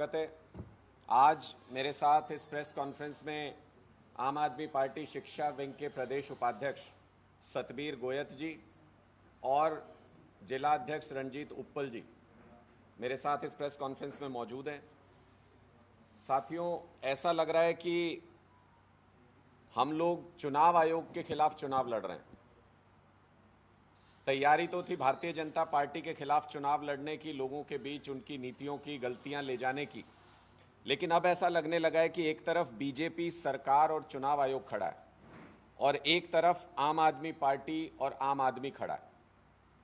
स्वागत है। आज मेरे साथ इस प्रेस कॉन्फ्रेंस में आम आदमी पार्टी शिक्षा विंग के प्रदेश उपाध्यक्ष सतबीर गोयत जी और जिला अध्यक्ष रंजीत उप्पल जी मेरे साथ इस प्रेस कॉन्फ्रेंस में मौजूद हैं। साथियों, ऐसा लग रहा है कि हम लोग चुनाव आयोग के खिलाफ चुनाव लड़ रहे हैं। तैयारी तो थी भारतीय जनता पार्टी के खिलाफ चुनाव लड़ने की, लोगों के बीच उनकी नीतियों की गलतियां ले जाने की, लेकिन अब ऐसा लगने लगा है कि एक तरफ बीजेपी सरकार और चुनाव आयोग खड़ा है और एक तरफ आम आदमी पार्टी और आम आदमी खड़ा है।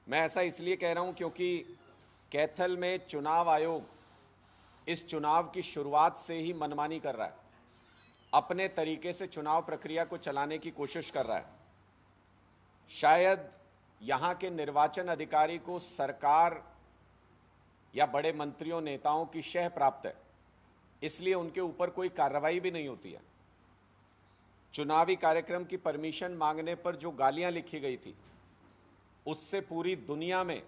मैं ऐसा इसलिए कह रहा हूं क्योंकि कैथल में चुनाव आयोग इस चुनाव की शुरुआत से ही मनमानी कर रहा है, अपने तरीके से चुनाव प्रक्रिया को चलाने की कोशिश कर रहा है। शायद यहां के निर्वाचन अधिकारी को सरकार या बड़े मंत्रियों नेताओं की शह प्राप्त है, इसलिए उनके ऊपर कोई कार्रवाई भी नहीं होती है। चुनावी कार्यक्रम की परमिशन मांगने पर जो गालियां लिखी गई थी, उससे पूरी दुनिया में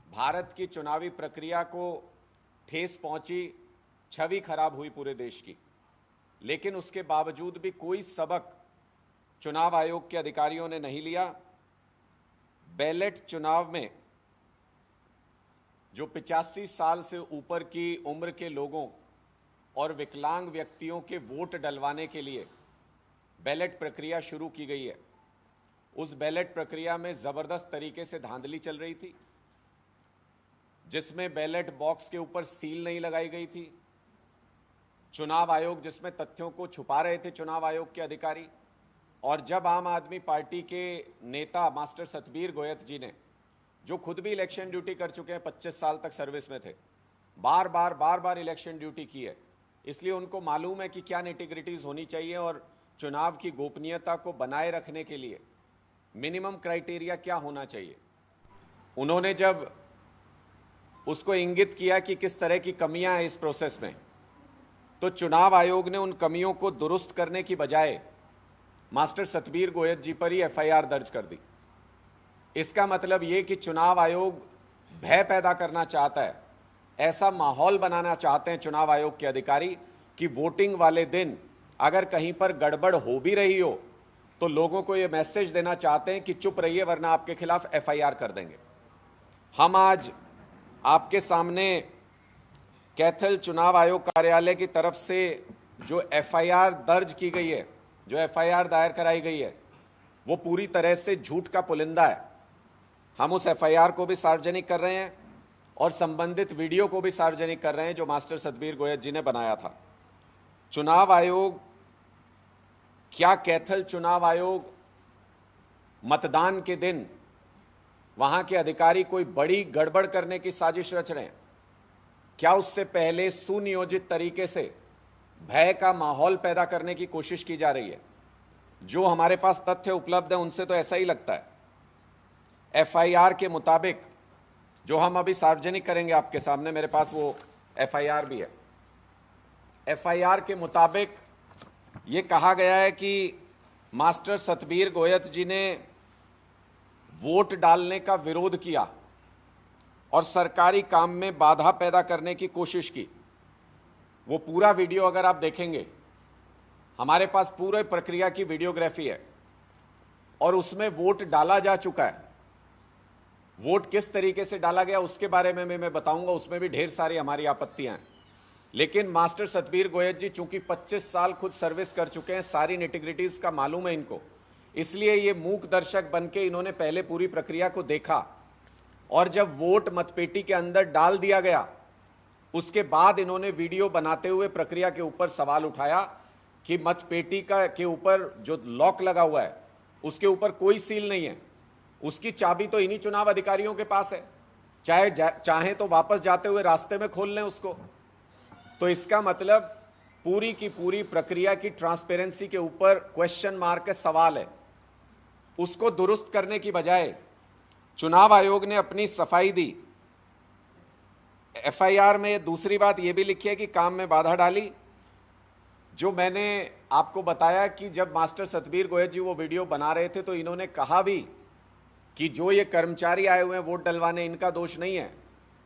भारत की चुनावी प्रक्रिया को ठेस पहुंची, छवि खराब हुई पूरे देश की। लेकिन उसके बावजूद भी कोई सबक चुनाव आयोग के अधिकारियों ने नहीं लिया। बैलेट चुनाव में जो 85 साल से ऊपर की उम्र के लोगों और विकलांग व्यक्तियों के वोट डलवाने के लिए बैलेट प्रक्रिया शुरू की गई है, उस बैलेट प्रक्रिया में जबरदस्त तरीके से धांधली चल रही थी, जिसमें बैलेट बॉक्स के ऊपर सील नहीं लगाई गई थी। चुनाव आयोग जिसमें तथ्यों को छुपा रहे थे चुनाव आयोग के अधिकारी। और जब आम आदमी पार्टी के नेता मास्टर सतबीर गोयत जी ने, जो खुद भी इलेक्शन ड्यूटी कर चुके हैं, 25 साल तक सर्विस में थे, बार बार इलेक्शन ड्यूटी की है, इसलिए उनको मालूम है कि क्या निटिग्रिटीज होनी चाहिए और चुनाव की गोपनीयता को बनाए रखने के लिए मिनिमम क्राइटेरिया क्या होना चाहिए। उन्होंने जब उसको इंगित किया कि किस तरह की कमियां हैं इस प्रोसेस में, तो चुनाव आयोग ने उन कमियों को दुरुस्त करने की बजाय मास्टर सतबीर गोयत जी पर ही एफआईआर दर्ज कर दी। इसका मतलब ये कि चुनाव आयोग भय पैदा करना चाहता है, ऐसा माहौल बनाना चाहते हैं चुनाव आयोग के अधिकारी कि वोटिंग वाले दिन अगर कहीं पर गड़बड़ हो भी रही हो तो लोगों को ये मैसेज देना चाहते हैं कि चुप रहिए वरना आपके खिलाफ एफआईआर कर देंगे। हम आज आपके सामने कैथल चुनाव आयोग कार्यालय की तरफ से जो एफआईआर दर्ज की गई है, जो एफआईआर दायर कराई गई है, वो पूरी तरह से झूठ का पुलिंदा है। हम उस एफआईआर को भी सार्वजनिक कर रहे हैं और संबंधित वीडियो को भी सार्वजनिक कर रहे हैं जो मास्टर सतबीर गोयत जी ने बनाया था। चुनाव आयोग, क्या कैथल चुनाव आयोग मतदान के दिन वहां के अधिकारी कोई बड़ी गड़बड़ करने की साजिश रच रहे हैं? क्या उससे पहले सुनियोजित तरीके से भय का माहौल पैदा करने की कोशिश की जा रही है? जो हमारे पास तथ्य उपलब्ध है उनसे तो ऐसा ही लगता है। एफआईआर के मुताबिक, जो हम अभी सार्वजनिक करेंगे आपके सामने, मेरे पास वो एफआईआर भी है। एफआईआर के मुताबिक ये कहा गया है कि मास्टर सतबीर गोयत जी ने वोट डालने का विरोध किया और सरकारी काम में बाधा पैदा करने की कोशिश की। वो पूरा वीडियो अगर आप देखेंगे, हमारे पास पूरे प्रक्रिया की वीडियोग्राफी है और उसमें वोट डाला जा चुका है। वोट किस तरीके से डाला गया उसके बारे में मैं बताऊंगा, उसमें भी ढेर सारी हमारी आपत्तियां हैं। लेकिन मास्टर सतबीर गोयत जी चूंकि 25 साल खुद सर्विस कर चुके हैं, सारी निटिग्रिटीज का मालूम है इनको, इसलिए ये मूक दर्शक बन के इन्होंने पहले पूरी प्रक्रिया को देखा और जब वोट मतपेटी के अंदर डाल दिया गया, उसके बाद इन्होंने वीडियो बनाते हुए प्रक्रिया के ऊपर सवाल उठाया कि मतपेटी के ऊपर जो लॉक लगा हुआ है उसके ऊपर कोई सील नहीं है, उसकी चाबी तो इन्हीं चुनाव अधिकारियों के पास है, चाहे तो वापस जाते हुए रास्ते में खोल लें उसको। तो इसका मतलब पूरी की पूरी प्रक्रिया की ट्रांसपेरेंसी के ऊपर क्वेश्चन मार्क का सवाल है। उसको दुरुस्त करने की बजाय चुनाव आयोग ने अपनी सफाई दी। एफआईआर में दूसरी बात यह भी लिखी है कि काम में बाधा डाली। जो मैंने आपको बताया कि जब मास्टर सतबीर गोयत जी वो वीडियो बना रहे थे तो इन्होंने कहा भी कि जो ये कर्मचारी आए हुए हैं वोट डलवाने, इनका दोष नहीं है,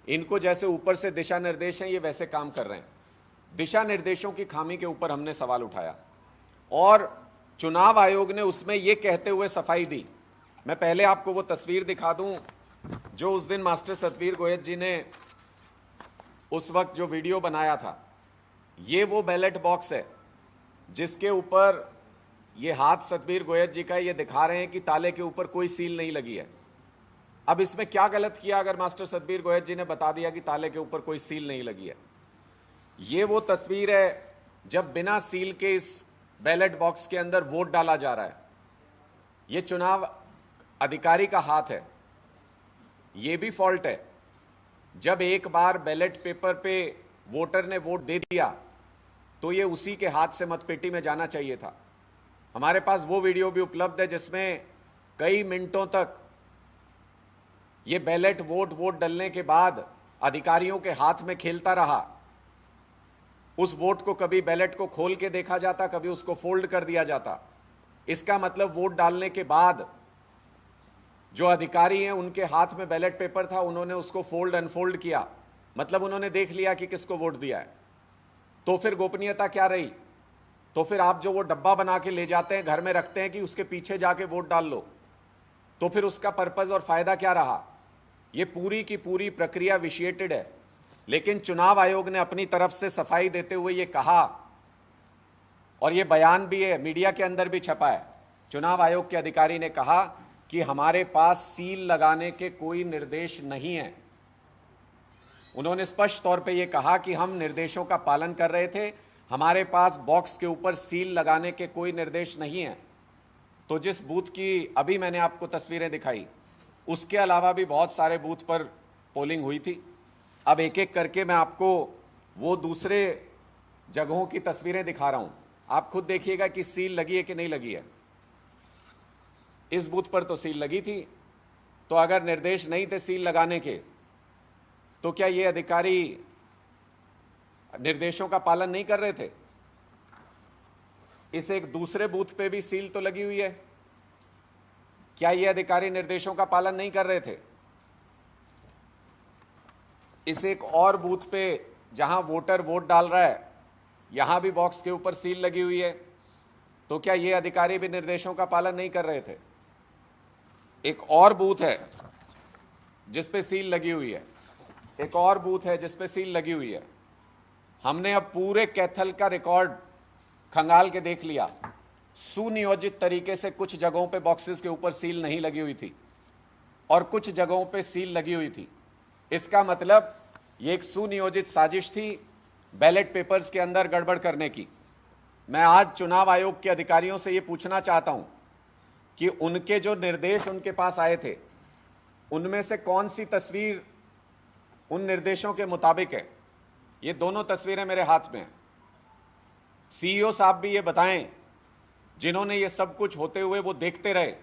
इनको जैसे ऊपर से दिशा निर्देश हैं ये वैसे काम कर रहे हैं। दिशा निर्देशों की खामी के ऊपर हमने सवाल उठाया और चुनाव आयोग ने उसमें यह कहते हुए सफाई दी। मैं पहले आपको वो तस्वीर दिखा दूं जो उस दिन मास्टर सतबीर गोयत जी ने उस वक्त जो वीडियो बनाया था। ये वो बैलेट बॉक्स है जिसके ऊपर ये हाथ सतबीर गोयत जी का ये दिखा रहे हैं कि ताले के ऊपर कोई सील नहीं लगी है। अब इसमें क्या गलत किया अगर मास्टर सतबीर गोयत जी ने बता दिया कि ताले के ऊपर कोई सील नहीं लगी है। ये वो तस्वीर है जब बिना सील के इस बैलेट बॉक्स के अंदर वोट डाला जा रहा है। ये चुनाव अधिकारी का हाथ है। ये भी फॉल्ट है, जब एक बार बैलेट पेपर पे वोटर ने वोट दे दिया तो ये उसी के हाथ से मतपेटी में जाना चाहिए था। हमारे पास वो वीडियो भी उपलब्ध है जिसमें कई मिनटों तक ये बैलेट वोट डलने के बाद अधिकारियों के हाथ में खेलता रहा। उस वोट को कभी बैलेट को खोल के देखा जाता, कभी उसको फोल्ड कर दिया जाता। इसका मतलब वोट डालने के बाद जो अधिकारी हैं उनके हाथ में बैलेट पेपर था, उन्होंने उसको फोल्ड अनफोल्ड किया, मतलब उन्होंने देख लिया कि किसको वोट दिया है। तो फिर गोपनीयता क्या रही? तो फिर आप जो वो डब्बा बना के ले जाते हैं, घर में रखते हैं कि उसके पीछे जाके वोट डाल लो, तो फिर उसका पर्पस और फायदा क्या रहा? ये पूरी की पूरी प्रक्रिया विशिएटेड है। लेकिन चुनाव आयोग ने अपनी तरफ से सफाई देते हुए ये कहा, और ये बयान भी है, मीडिया के अंदर भी छपा है। चुनाव आयोग के अधिकारी ने कहा कि हमारे पास सील लगाने के कोई निर्देश नहीं है। उन्होंने स्पष्ट तौर पे ये कहा कि हम निर्देशों का पालन कर रहे थे, हमारे पास बॉक्स के ऊपर सील लगाने के कोई निर्देश नहीं है। तो जिस बूथ की अभी मैंने आपको तस्वीरें दिखाई, उसके अलावा भी बहुत सारे बूथ पर पोलिंग हुई थी। अब एक एक करके मैं आपको वो दूसरे जगहों की तस्वीरें दिखा रहा हूं। आप खुद देखिएगा कि सील लगी है कि नहीं लगी है। इस बूथ पर तो सील लगी थी, तो अगर निर्देश नहीं थे सील लगाने के, तो क्या ये अधिकारी निर्देशों का पालन नहीं कर रहे थे? इस एक दूसरे बूथ पे भी सील तो लगी हुई है, क्या ये अधिकारी निर्देशों का पालन नहीं कर रहे थे? इस एक और बूथ पे जहां वोटर वोट डाल रहा है, यहां भी बॉक्स के ऊपर सील लगी हुई है, तो क्या ये अधिकारी भी निर्देशों का पालन नहीं कर रहे थे? एक और बूथ है जिस पे सील लगी हुई है, एक और बूथ है जिस पे सील लगी हुई है। हमने अब पूरे कैथल का रिकॉर्ड खंगाल के देख लिया। सुनियोजित तरीके से कुछ जगहों पे बॉक्सेस के ऊपर सील नहीं लगी हुई थी और कुछ जगहों पे सील लगी हुई थी। इसका मतलब ये एक सुनियोजित साजिश थी बैलेट पेपर्स के अंदर गड़बड़ करने की। मैं आज चुनाव आयोग के अधिकारियों से ये पूछना चाहता हूं कि उनके जो निर्देश उनके पास आए थे, उनमें से कौन सी तस्वीर उन निर्देशों के मुताबिक है? ये दोनों तस्वीरें मेरे हाथ में हैं। सीईओ साहब भी ये बताएं, जिन्होंने ये सब कुछ होते हुए वो देखते रहे,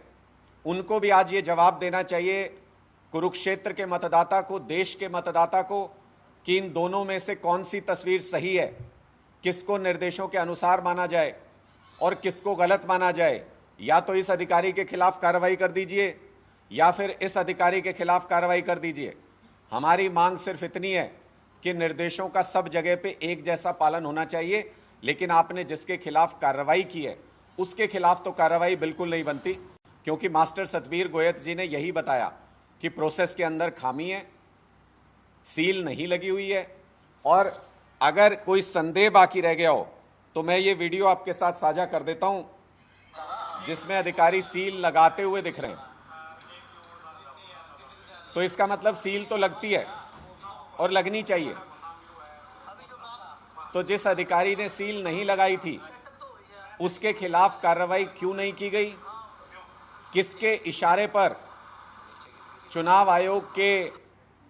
उनको भी आज ये जवाब देना चाहिए कुरुक्षेत्र के मतदाता को, देश के मतदाता को, कि इन दोनों में से कौन सी तस्वीर सही है, किसको निर्देशों के अनुसार माना जाए और किसको गलत माना जाए। या तो इस अधिकारी के खिलाफ कार्रवाई कर दीजिए या फिर इस अधिकारी के खिलाफ कार्रवाई कर दीजिए। हमारी मांग सिर्फ इतनी है कि निर्देशों का सब जगह पे एक जैसा पालन होना चाहिए, लेकिन आपने जिसके खिलाफ कार्रवाई की है उसके खिलाफ तो कार्रवाई बिल्कुल नहीं बनती, क्योंकि मास्टर सतबीर गोयत जी ने यही बताया कि प्रोसेस के अंदर खामी है, सील नहीं लगी हुई है। और अगर कोई संदेह बाकी रह गया हो तो मैं ये वीडियो आपके साथ साझा कर देता हूं जिसमें अधिकारी सील लगाते हुए दिख रहे हैं। तो इसका मतलब सील तो लगती है और लगनी चाहिए। तो जिस अधिकारी ने सील नहीं लगाई थी उसके खिलाफ कार्रवाई क्यों नहीं की गई? किसके इशारे पर चुनाव आयोग के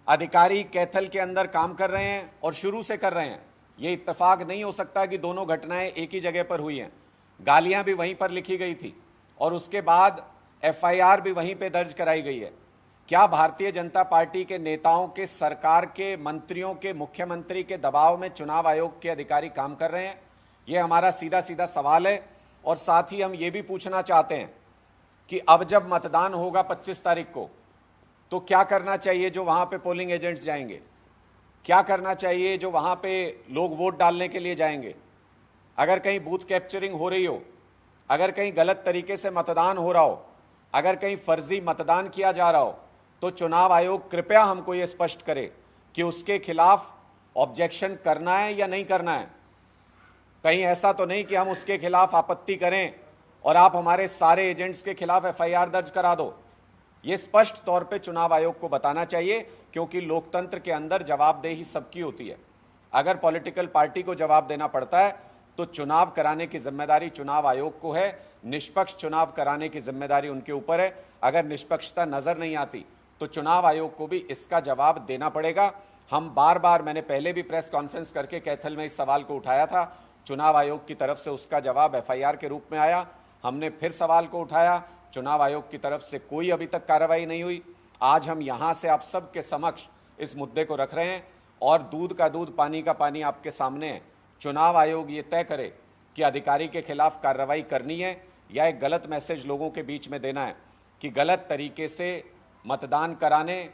अधिकारी कैथल के अंदर काम कर रहे हैं और शुरू से कर रहे हैं? यह इत्तेफाक नहीं हो सकता कि दोनों घटनाएं एक ही जगह पर हुई हैं। गालियां भी वहीं पर लिखी गई थी और उसके बाद एफआईआर भी वहीं पे दर्ज कराई गई है। क्या भारतीय जनता पार्टी के नेताओं के, सरकार के, मंत्रियों के, मुख्यमंत्री के दबाव में चुनाव आयोग के अधिकारी काम कर रहे हैं? ये हमारा सीधा सीधा सवाल है। और साथ ही हम ये भी पूछना चाहते हैं कि अब जब मतदान होगा 25 तारीख को, तो क्या करना चाहिए जो वहां पे पोलिंग एजेंट्स जाएंगे? क्या करना चाहिए जो वहां पे लोग वोट डालने के लिए जाएंगे। अगर कहीं बूथ कैप्चरिंग हो रही हो, अगर कहीं गलत तरीके से मतदान हो रहा हो, अगर कहीं फर्जी मतदान किया जा रहा हो, तो चुनाव आयोग कृपया हमको यह स्पष्ट करे कि उसके खिलाफ ऑब्जेक्शन करना है या नहीं करना है। कहीं ऐसा तो नहीं कि हम उसके खिलाफ आपत्ति करें और आप हमारे सारे एजेंट्स के खिलाफ एफआईआर दर्ज करा दो। यह स्पष्ट तौर पे चुनाव आयोग को बताना चाहिए, क्योंकि लोकतंत्र के अंदर जवाबदेही सबकी होती है। अगर पॉलिटिकल पार्टी को जवाब देना पड़ता है तो चुनाव कराने की जिम्मेदारी चुनाव आयोग को है, निष्पक्ष चुनाव कराने की जिम्मेदारी उनके ऊपर है। अगर निष्पक्षता नजर नहीं आती तो चुनाव आयोग को भी इसका जवाब देना पड़ेगा। हम बार बार, मैंने पहले भी प्रेस कॉन्फ्रेंस करके कैथल में इस सवाल को उठाया था, चुनाव आयोग की तरफ से उसका जवाब एफआईआर के रूप में आया। हमने फिर सवाल को उठाया, चुनाव आयोग की तरफ से कोई अभी तक कार्रवाई नहीं हुई। आज हम यहां से आप सबके समक्ष इस मुद्दे को रख रहे हैं और दूध का दूध पानी का पानी आपके सामने है। चुनाव आयोग ये तय करे कि अधिकारी के खिलाफ कार्रवाई करनी है या एक गलत मैसेज लोगों के बीच में देना है कि गलत तरीके से मतदान कराने,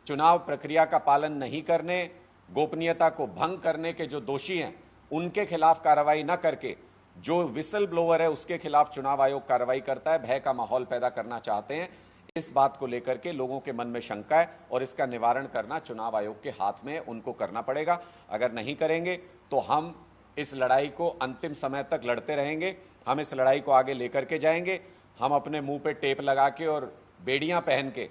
चुनाव प्रक्रिया का पालन नहीं करने, गोपनीयता को भंग करने के जो दोषी हैं उनके खिलाफ कार्रवाई न करके जो विसल ब्लोअर है उसके खिलाफ चुनाव आयोग कार्रवाई करता है। भय का माहौल पैदा करना चाहते हैं। इस बात को लेकर के लोगों के मन में शंका है और इसका निवारण करना चुनाव आयोग के हाथ में है, उनको करना पड़ेगा। अगर नहीं करेंगे तो हम इस लड़ाई को अंतिम समय तक लड़ते रहेंगे। हम इस लड़ाई को आगे लेकर के जाएंगे। हम अपने मुंह पे टेप लगा के और बेड़ियां पहन के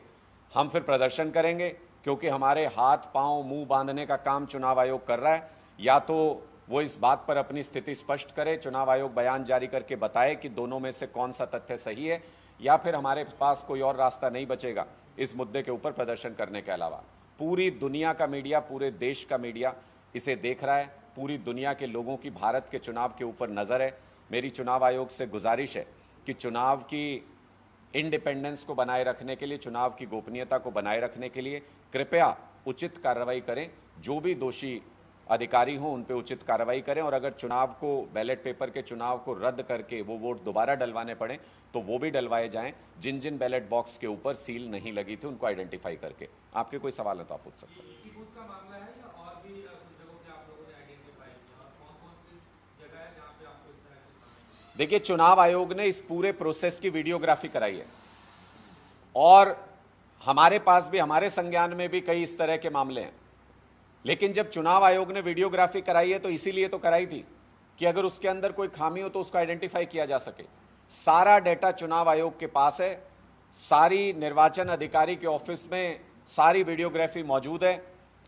हम फिर प्रदर्शन करेंगे, क्योंकि हमारे हाथ पांव मुंह बांधने का काम चुनाव आयोग कर रहा है। या तो वो इस बात पर अपनी स्थिति स्पष्ट करे, चुनाव आयोग बयान जारी करके बताए कि दोनों में से कौन सा तथ्य सही है, या फिर हमारे पास कोई और रास्ता नहीं बचेगा इस मुद्दे के ऊपर प्रदर्शन करने के अलावा। पूरी दुनिया का मीडिया, पूरे देश का मीडिया इसे देख रहा है। पूरी दुनिया के लोगों की भारत के चुनाव के ऊपर नज़र है। मेरी चुनाव आयोग से गुजारिश है कि चुनाव की इंडिपेंडेंस को बनाए रखने के लिए, चुनाव की गोपनीयता को बनाए रखने के लिए कृपया उचित कार्रवाई करें। जो भी दोषी अधिकारी हों उन पे उचित कार्रवाई करें, और अगर चुनाव को, बैलेट पेपर के चुनाव को रद्द करके वो वोट दोबारा डलवाने पड़े तो वो भी डलवाए जाएं। जिन जिन बैलेट बॉक्स के ऊपर सील नहीं लगी थी उनको आइडेंटिफाई करके। आपके कोई सवाल है तो आप पूछ सकते हैं। देखिए, चुनाव आयोग ने इस पूरे प्रोसेस की वीडियोग्राफी कराई है और हमारे पास भी, हमारे संज्ञान में भी कई इस तरह के मामले हैं। लेकिन जब चुनाव आयोग ने वीडियोग्राफी कराई है तो इसीलिए तो कराई थी कि अगर उसके अंदर कोई खामी हो तो उसको आइडेंटिफाई किया जा सके। सारा डेटा चुनाव आयोग के पास है, सारी निर्वाचन अधिकारी के ऑफिस में सारी वीडियोग्राफी मौजूद है।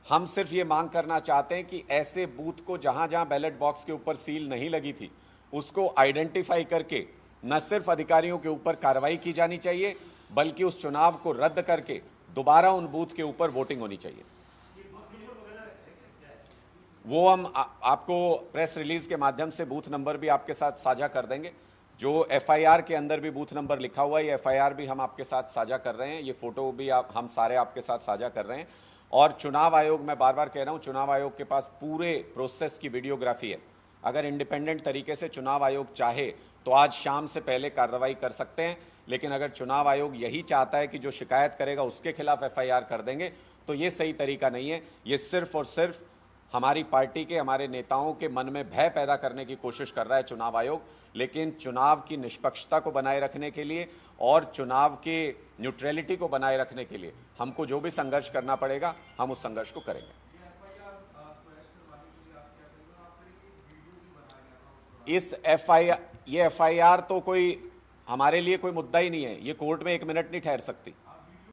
हम सिर्फ ये मांग करना चाहते हैं कि ऐसे बूथ को जहां जहां बैलेट बॉक्स के ऊपर सील नहीं लगी थी उसको आइडेंटिफाई करके न सिर्फ अधिकारियों के ऊपर कार्रवाई की जानी चाहिए, बल्कि उस चुनाव को रद्द करके दोबारा उन बूथ के ऊपर वोटिंग होनी चाहिए। वो हम आपको प्रेस रिलीज के माध्यम से बूथ नंबर भी आपके साथ साझा कर देंगे। जो एफआईआर के अंदर भी बूथ नंबर लिखा हुआ है, ये एफआईआर भी हम आपके साथ साझा कर रहे हैं। ये फोटो भी हम सारे आपके साथ साझा कर रहे हैं। और चुनाव आयोग, मैं बार बार कह रहा हूं, चुनाव आयोग के पास पूरे प्रोसेस की वीडियोग्राफी है। अगर इंडिपेंडेंट तरीके से चुनाव आयोग चाहे तो आज शाम से पहले कार्रवाई कर सकते हैं। लेकिन अगर चुनाव आयोग यही चाहता है कि जो शिकायत करेगा उसके खिलाफ एफआईआर कर देंगे तो ये सही तरीका नहीं है। ये सिर्फ और सिर्फ हमारी पार्टी के, हमारे नेताओं के मन में भय पैदा करने की कोशिश कर रहा है चुनाव आयोग। लेकिन चुनाव की निष्पक्षता को बनाए रखने के लिए और चुनाव के न्यूट्रलिटी को बनाए रखने के लिए हमको जो भी संघर्ष करना पड़ेगा हम उस संघर्ष को करेंगे। ये एफआईआर तो कोई हमारे लिए कोई मुद्दा ही नहीं है। ये कोर्ट में 1 मिनट नहीं ठहर सकती।